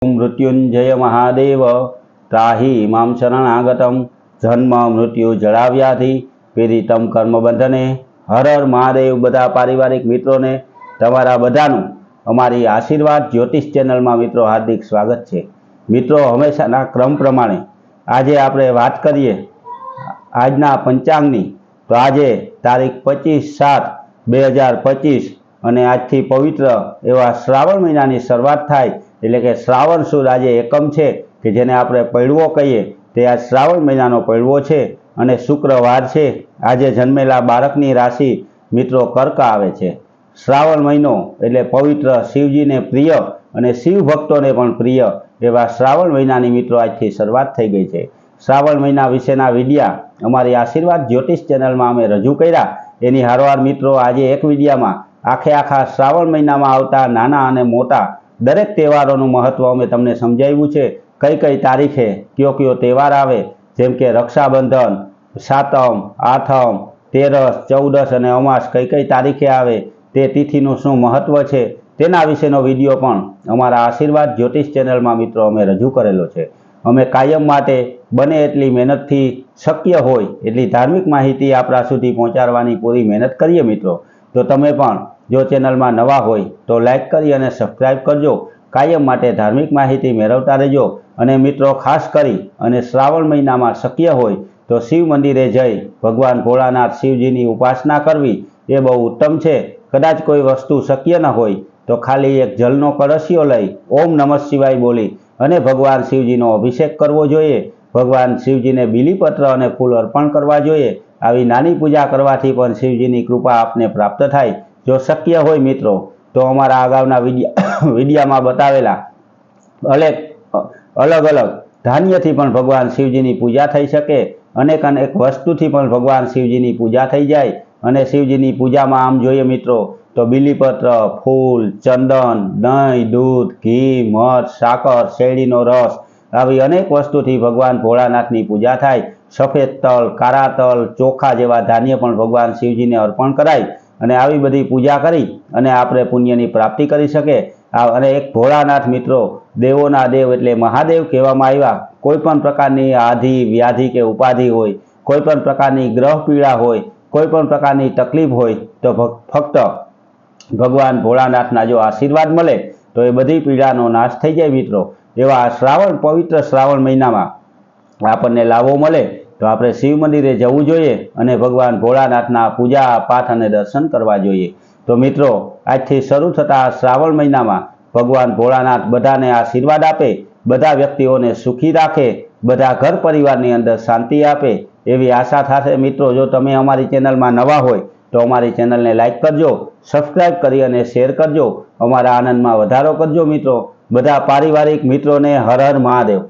મૃત્યુંજય મહાદેવ ત્રાહી મામ શરણાગતમ જન્મ મૃત્યુ જળાવ્યાધિ પીડિતમ કર્મબંધને હર હર મહાદેવ। બધા પારિવારિક મિત્રોને તમારા બધાનું અમારી આશીર્વાદ જ્યોતિષ ચેનલમાં મિત્રો હાર્દિક સ્વાગત છે। મિત્રો હંમેશાના ક્રમ પ્રમાણે આજે આપણે વાત કરીએ આજના પંચાંગની। તો આજે તારીખ 25/7/2025 અને આજથી પવિત્ર એવા શ્રાવણ મહિનાની શરૂઆત થાય એટલે કે શ્રાવણ સુદ આજે એકમ છે કે જેને આપણે પૈળવો કહીએ તે આ શ્રાવણ મહિનાનો પૈળવો છે અને શુક્રવાર છે। આજે જન્મેલા બાળકની રાશિ મિત્રો કર્ક આવે છે। શ્રાવણ મહિનો એટલે પવિત્ર શિવજીને પ્રિય અને શિવ ભક્તોને પણ પ્રિય એવા શ્રાવણ મહિનાની મિત્રો આજથી શરૂઆત થઈ ગઈ છે। શ્રાવણ મહિના વિશેના વિડિયા અમારી આશીર્વાદ જ્યોતિષ ચેનલમાં અમે રજૂ કર્યા। એની હારવાર મિત્રો આજે એક વિડિયામાં આખા શ્રાવણ મહિનામાં આવતા નાના અને મોટા દરેક તહેવારોનું મહત્વ અમે તમને સમજાવ્યું છે। કઈ તારીખે કયો તહેવાર આવે, જેમ કે રક્ષાબંધન, સાતમ, આઠમ, તેરસ, ચૌદસ અને અમાસ કઈ તારીખે આવે, તે તિથિનું શું મહત્વ છે તેના વિશેનો વિડીયો પણ અમારા આશીર્વાદ જ્યોતિષ ચેનલમાં મિત્રો અમે રજૂ કરેલો છે। અમે કાયમ માટે બને એટલી મહેનતથી શક્ય હોય એટલી ધાર્મિક માહિતી આપણા સુધી પહોંચાડવાની પૂરી મહેનત કરીએ મિત્રો। તો તમે પણ જો ચેનલમાં નવા હોય તો લાઈક કરી અને સબસ્ક્રાઈબ કરજો। કાયમ માટે ધાર્મિક માહિતી મેળવતા રહેજો। અને મિત્રો ખાસ કરી અને શ્રાવણ મહિનામાં શક્ય હોય તો શિવ મંદિરે જઈ ભગવાન ભોળાનાથ શિવજીની ઉપાસના કરવી એ બહુ ઉત્તમ છે। કદાચ કોઈ વસ્તુ શક્ય ન હોય તો ખાલી એક જલનો કળશિયો લઈ ઓમ નમઃ શિવાય બોલી અને ભગવાન શિવજીનો અભિષેક કરવો જોઈએ। ભગવાન શિવજીને બીલીપત્ર અને ફૂલ અર્પણ કરવા જોઈએ। આવી નાની પૂજા કરવાથી પણ શિવજીની કૃપા આપને પ્રાપ્ત થાય। જો શક્ય હોય મિત્રો તો અમારા અગાઉના વિડીયામાં બતાવેલા અલગ ધાન્યથી પણ ભગવાન શિવજીની પૂજા થઈ શકે। અનેક વસ્તુથી પણ ભગવાન શિવજીની પૂજા થઈ જાય। અને શિવજીની પૂજામાં આમ જોઈએ મિત્રો તો બીલીપત્ર, ફૂલ, ચંદન, દહીં, દૂધ, ઘી, મધ, સાકર, શેરડીનો રસ આવી અનેક વસ્તુથી ભગવાન ભોળાનાથની પૂજા થાય। સફેદ તલ, કાળા તલ, ચોખા જેવા ધાન્ય પણ ભગવાન શિવજીને અર્પણ કરાય અને આવી બધી પૂજા કરી અને આપણે પુણ્યની પ્રાપ્તિ કરી શકે। અને એક ભોળાનાથ મિત્રો દેવોના દેવ એટલે મહાદેવ કહેવામાં આવ્યા। કોઈ પણ પ્રકારની આધિ, વ્યાધિ કે ઉપાધિ હોય, કોઈ પણ પ્રકારની ગ્રહ પીડા હોય, કોઈ પણ પ્રકારની તકલીફ હોય તો ફક્ત ભગવાન ભોળાનાથના જો આશીર્વાદ મળે તો એ બધી પીડાનો નાશ થઈ જાય મિત્રો। એવા પવિત્ર શ્રાવણ મહિનામાં આપણને લાભો મળે તો આપણે શિવ મંદિરે જવું જોઈએ અને ભગવાન ભોળાનાથના પૂજા પાઠ અને દર્શન કરવા જોઈએ। તો મિત્રો આજથી શરૂ થતા શ્રાવણ મહિનામાં ભગવાન ભોળાનાથ બધાને આશીર્વાદ આપે, બધા વ્યક્તિઓને સુખી રાખે, બધા ઘર પરિવારની અંદર શાંતિ આપે એવી આશા સાથે મિત્રો જો તમે અમારી ચેનલમાં નવા હોય તો અમારી ચેનલને લાઈક કરજો, સબસ્ક્રાઈબ કરી અને શેર કરજો। અમારા આનંદમાં વધારો કરજો મિત્રો। બધા પારિવારિક મિત્રોને હર હર મહાદેવ।